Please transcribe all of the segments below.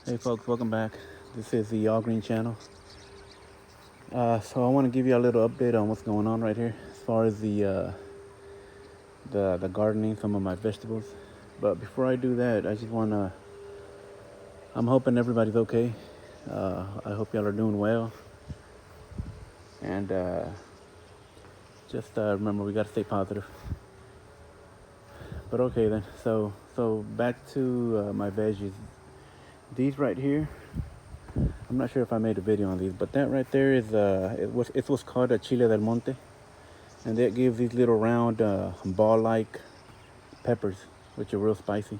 Hey folks, welcome back. This is the All Green channel. So I want to give you a little update on what's going on right here as far as the gardening, some of my vegetables. But before I do that, I just want to. I'm hoping everybody's okay. I hope y'all are doing well, and just remember we got to stay positive. But okay then. So back to my veggies. These right here. I'm not sure if I made a video on these, but that right there is it's what's called a chile del monte, and that gives these little round ball-like peppers, which are real spicy.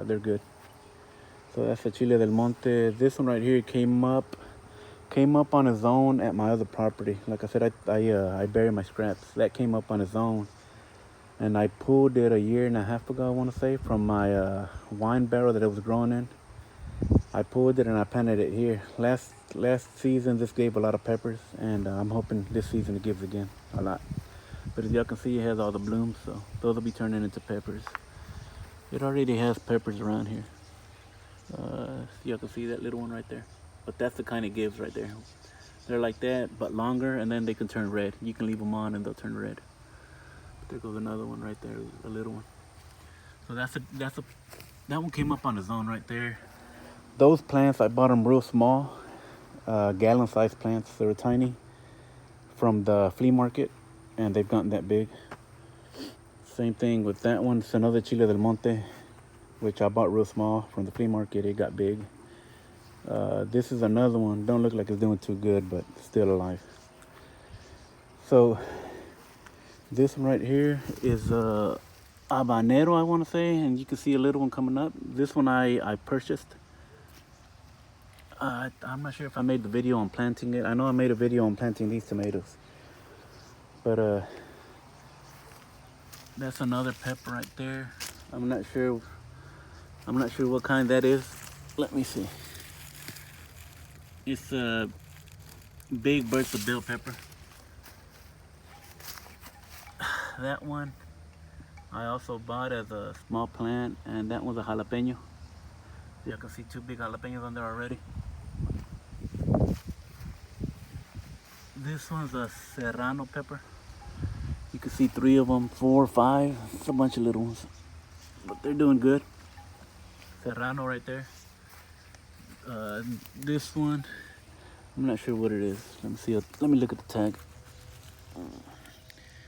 They're good. So that's the chile del monte. This one right here came up on its own at my other property. Like I said, I bury my scraps. That came up on its own, and I pulled it a year and a half ago, I want to say, from my wine barrel that it was growing in. I pulled it and I planted it here. Last season, this gave a lot of peppers, and I'm hoping this season it gives again a lot. But as y'all can see, it has all the blooms, so those will be turning into peppers. It already has peppers around here. Y'all can see that little one right there. But that's the kind it gives right there. They're like that, but longer, and then they can turn red. You can leave them on and they'll turn red. But there goes another one right there, a little one. So that one came up on its own right there. Those plants, I bought them real small, gallon-sized plants. They were tiny from the flea market, and they've gotten that big. Same thing with that one. It's another chile del monte, which I bought real small from the flea market. It got big. This is another one. Don't look like it's doing too good, but still alive. So this one right here is habanero, I want to say, and you can see a little one coming up. This one I purchased. I'm not sure if I made the video on planting it. I know I made a video on planting these tomatoes. But that's another pepper right there. I'm not sure what kind that is. Let me see. It's a big Bertha bell pepper. That one I also bought as a small plant, and that one's a jalapeno. You can see two big jalapenos on there already. This one's a serrano pepper. You can see 3 of them, 4 or 5. It's a bunch of little ones, but they're doing good. Serrano right there. This one, I'm not sure what it is. Let me see. Let me look at the tag. It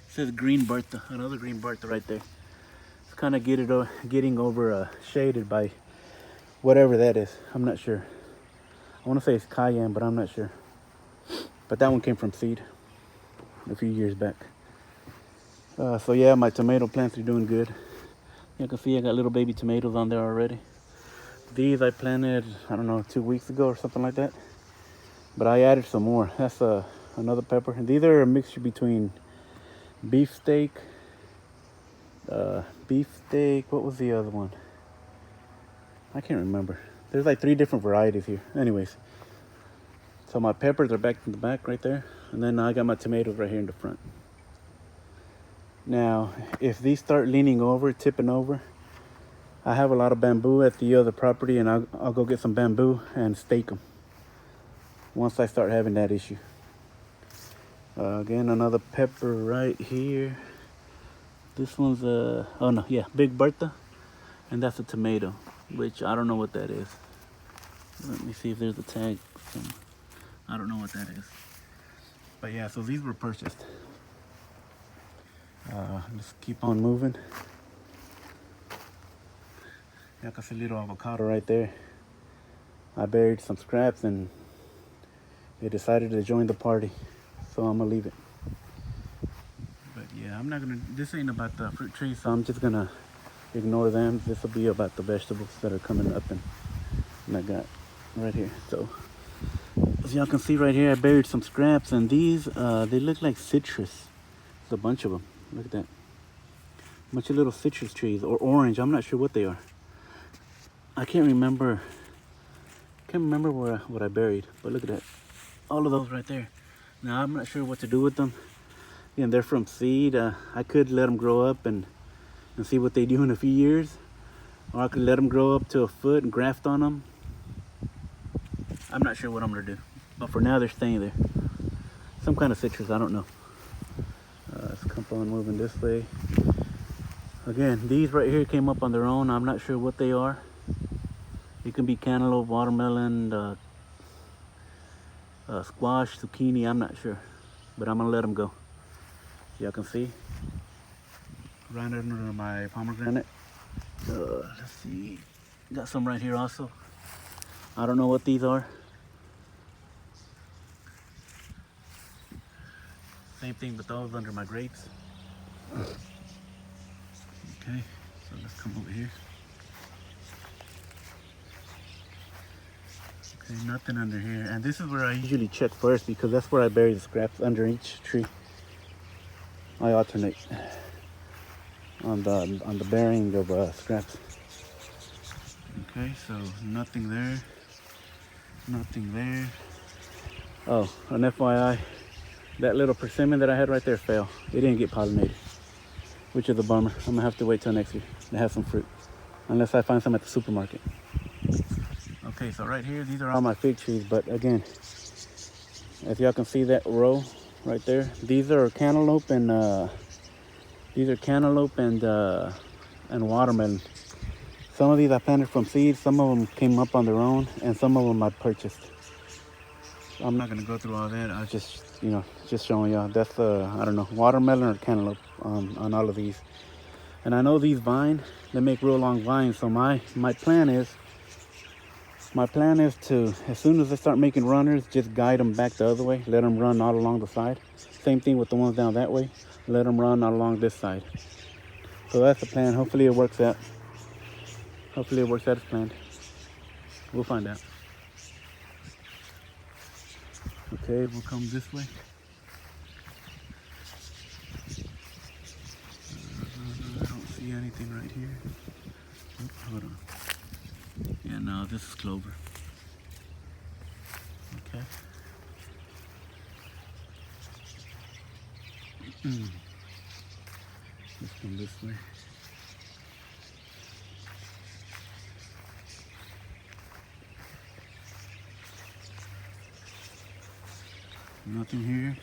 says green Bertha, another green Bertha right there. It's kind of getting over shaded by whatever that is. I'm not sure. I want to say it's cayenne, but I'm not sure. But that one came from seed a few years back. So yeah, my tomato plants are doing good. You can see I got little baby tomatoes on there already. These I planted, I don't know, 2 weeks ago or something like that. But I added some more. That's another pepper. And these are a mixture between beefsteak, what was the other one? I can't remember. There's like 3 different varieties here. Anyways, so my peppers are back in the back right there. And then I got my tomatoes right here in the front. Now, if these start leaning over, tipping over, I have a lot of bamboo at the other property, and I'll go get some bamboo and stake them once I start having that issue. Again, another pepper right here. This one's Big Bertha, and that's a tomato, which I don't know what that is. Let me see if there's a tag. I don't know what that is. But yeah, so these were purchased. Let's keep on moving. Yeah, I see a little avocado right there. I buried some scraps and they decided to join the party, so I'm gonna leave it. But yeah, I'm not gonna, this ain't about the fruit trees, so I'm just gonna ignore them. This will be about the vegetables that are coming up, and I got right here. So as y'all can see right here, I buried some scraps, and these they look like citrus. There's a bunch of them. Look at that. A bunch of little citrus trees, or orange. I'm not sure what they are. I can't remember what I buried, but look at that. All of those right there. Now I'm not sure what to do with them. Again, they're from seed. I could let them grow up and see what they do in a few years, or I could let them grow up to a foot and graft on them. I'm not sure what I'm gonna do, but for now they're staying there. Some kind of citrus, I don't know. Let's keep on moving this way. Again, these right here came up on their own. I'm not sure what they are. It can be cantaloupe, watermelon, squash, zucchini, I'm not sure. But I'm gonna let them go. Y'all can see. Right under my pomegranate. Let's see. Got some right here also. I don't know what these are. Same thing with those under my grapes. Okay, so let's come over here. Okay, nothing under here. And this is where I usually check first because that's where I bury the scraps, under each tree. I alternate on the burying of scraps. Okay, so nothing there. Nothing there. Oh, an FYI, that little persimmon that I had right there fell. It didn't get pollinated, which is a bummer. I'm gonna have to wait till next year to have some fruit, unless I find some at the supermarket. Okay, so right here, these are all my fig trees, but again, as y'all can see that row right there, these are cantaloupe and watermelon. Some of these I planted from seeds, some of them came up on their own, and some of them I purchased. I'm not gonna go through all that. I just, just showing y'all. That's I don't know, watermelon or cantaloupe on all of these. And I know these vines, they make real long vines. So my plan is to, as soon as they start making runners, just guide them back the other way. Let them run all along the side. Same thing with the ones down that way. Let them run all along this side. So that's the plan. Hopefully it works out. Hopefully it works out as planned. We'll find out. Okay, we'll come this way. I don't see anything right here. Oh, hold on. Yeah, no, this is clover. Okay. Let's come this way. Nothing here.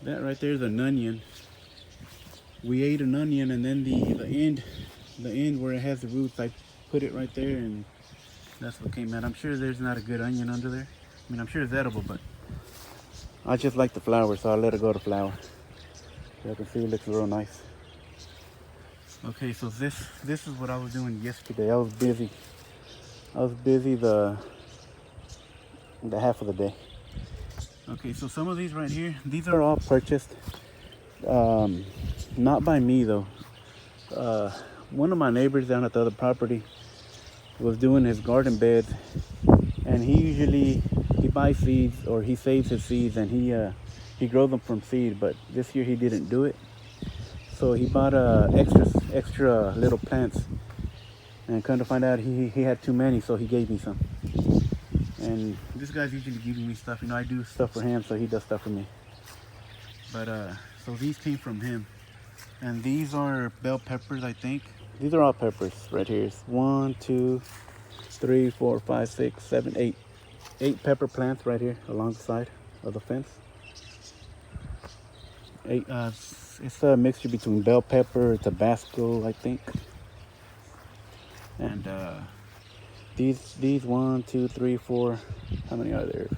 That right there is an onion. We ate an onion, and then the end where it has the roots, I put it right there, and that's what came out. I'm sure there's not a good onion under there. I mean, I'm sure it's edible, but I just like the flower, so I let it go to flower. You can see it looks real nice. Okay, so this is what I was doing yesterday. I was busy. the half of the day. Okay, so some of these right here, these are all purchased. Not by me though. One of my neighbors down at the other property was doing his garden bed, and he buys seeds, or he saves his seeds, and he grows them from seed. But this year he didn't do it. So he bought extra little plants, and come to find out he had too many, so he gave me some. And this guy's usually giving me stuff. I do stuff for him, so he does stuff for me. But so these came from him, and these are bell peppers, I think. These are all peppers right here. It's 1, 2, 3, 4, 5, 6, 7, 8. 8 pepper plants right here along the side of the fence. 8. It's a mixture between bell pepper, Tabasco, I think. And these 1, 2, 3, 4. How many are there?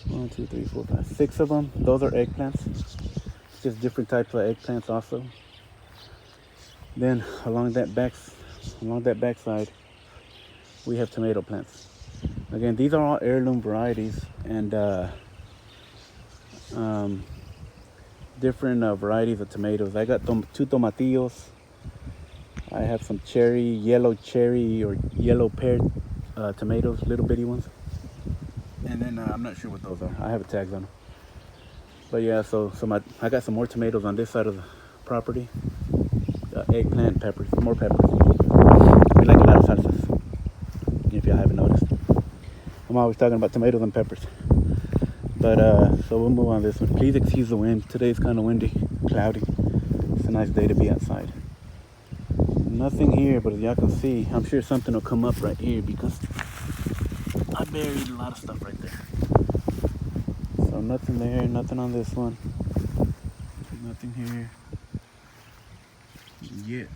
1, 2, 3, 4, 5, 6 of them. Those are eggplants. Just different types of eggplants also. Then along that back side, we have tomato plants. Again, these are all heirloom varieties, and different varieties of tomatoes. I got 2 tomatillos. I have some yellow cherry or yellow pear tomatoes, little bitty ones. And then I'm not sure what those are. I have tags on them. But yeah, so I got some more tomatoes on this side of the property. Eggplant, peppers, more peppers. We like a lot of salsas, if y'all haven't noticed. I'm always talking about tomatoes and peppers. But so we'll move on this one. Please excuse the wind. Today's kind of windy, cloudy. It's a nice day to be outside. Nothing here, but as y'all can see, I'm sure something will come up right here because I buried a lot of stuff right there. So nothing there, nothing on this one. Nothing here yet.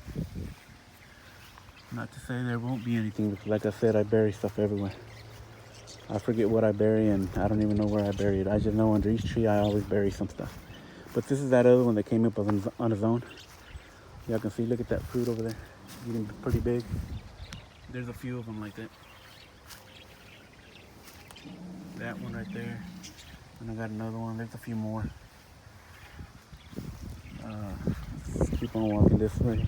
Not to say there won't be anything, because like I said, I bury stuff everywhere. I forget what I bury, and I don't even know where I bury it. I just know under each tree I always bury some stuff. But this is that other one that came up on its own. Y'all can see, look at that fruit over there. Getting pretty big. There's a few of them like that. That one right there. And I got another one. There's a few more. Let's keep on walking this way.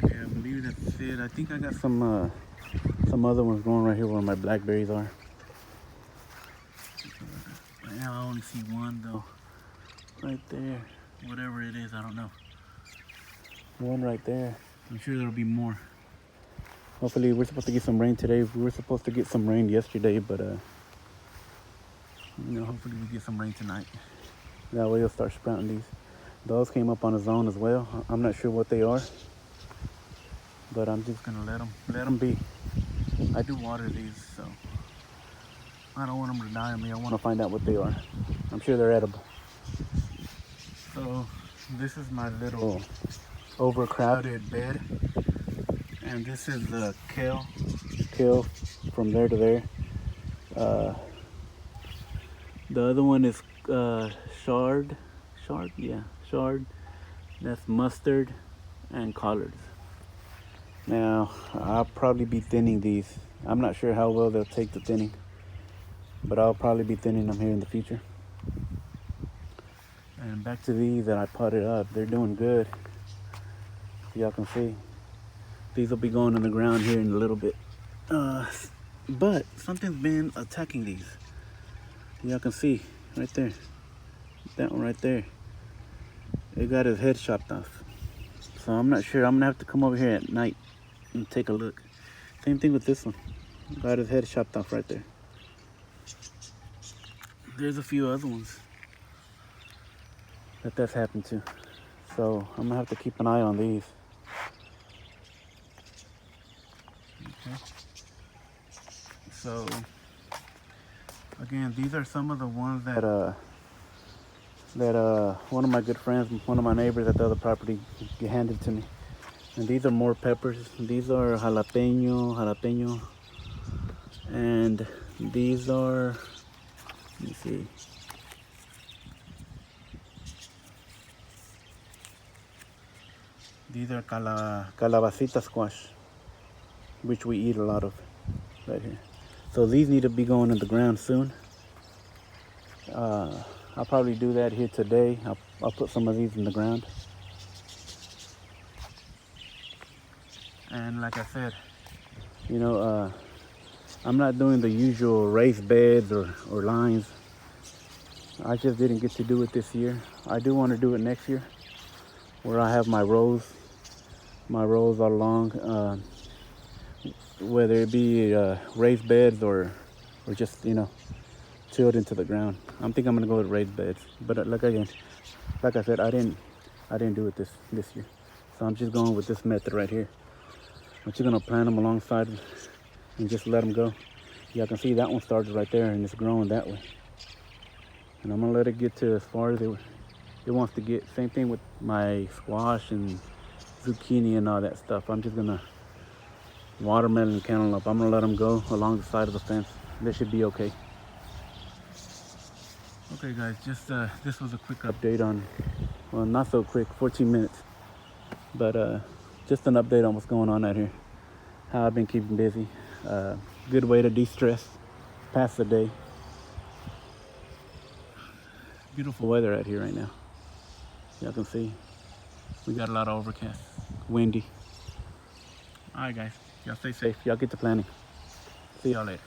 Yeah, I believe that's it. I think I got some other ones growing right here where my blackberries are. Right now I only see one though. Right there. Whatever it is, I don't know. One right there. I'm sure there'll be more. Hopefully we're supposed to get some rain today. We were supposed to get some rain yesterday, but hopefully we get some rain tonight. That way you'll start sprouting these. Those came up on its own as well. I'm not sure what they are, but I'm just gonna let them be. I do water these, so I don't want them to die on me. I want to find out what they are. I'm sure they're edible. So this is my little overcrowded bed, and this is the kale from there to there. The other one is chard. That's mustard and collards. Now I'll probably be thinning these. I'm not sure how well they'll take the thinning, but I'll probably be thinning them here in the future. And back to these that I potted up, they're doing good. Y'all can see these will be going in the ground here in a little bit, but something's been attacking these. Y'all can see right there, that one right there, it got his head chopped off. So I'm not sure. I'm gonna have to come over here at night and take a look. Same thing with this one, got his head chopped off right there. There's a few other ones that's happened to, so I'm gonna have to keep an eye on these. Okay. So again, these are some of the ones that one of my good friends, one of my neighbors at the other property handed to me. And these are more peppers. These are jalapeno, and these are, let me see. These are calabacita squash, which we eat a lot of right here. So these need to be going in the ground soon. I'll probably do that here today. I'll put some of these in the ground. And like I said, I'm not doing the usual raised beds or lines. I just didn't get to do it this year. I do want to do it next year, where I have my rows all along, whether it be raised beds or just tilled into the ground. I'm thinking I'm gonna go with raised beds, but like I said, I didn't do it this year, so I'm just going with this method right here. I'm just gonna plant them alongside and just let them go. Y'all can see that one started right there and it's growing that way, and I'm gonna let it get to as far as it wants to get. Same thing with my squash and zucchini and all that stuff. I'm just gonna watermelon and cantaloupe, I'm gonna let them go along the side of the fence. They should be okay. Okay guys, just this was a quick update on, well, not so quick, 14 minutes, but just an update on what's going on out here, how I've been keeping busy. Good way to de-stress, pass the day. Beautiful weather out here right now. Y'all can see we got a lot of overcast, windy. All right guys, y'all stay safe. Y'all get to planning. See y'all later.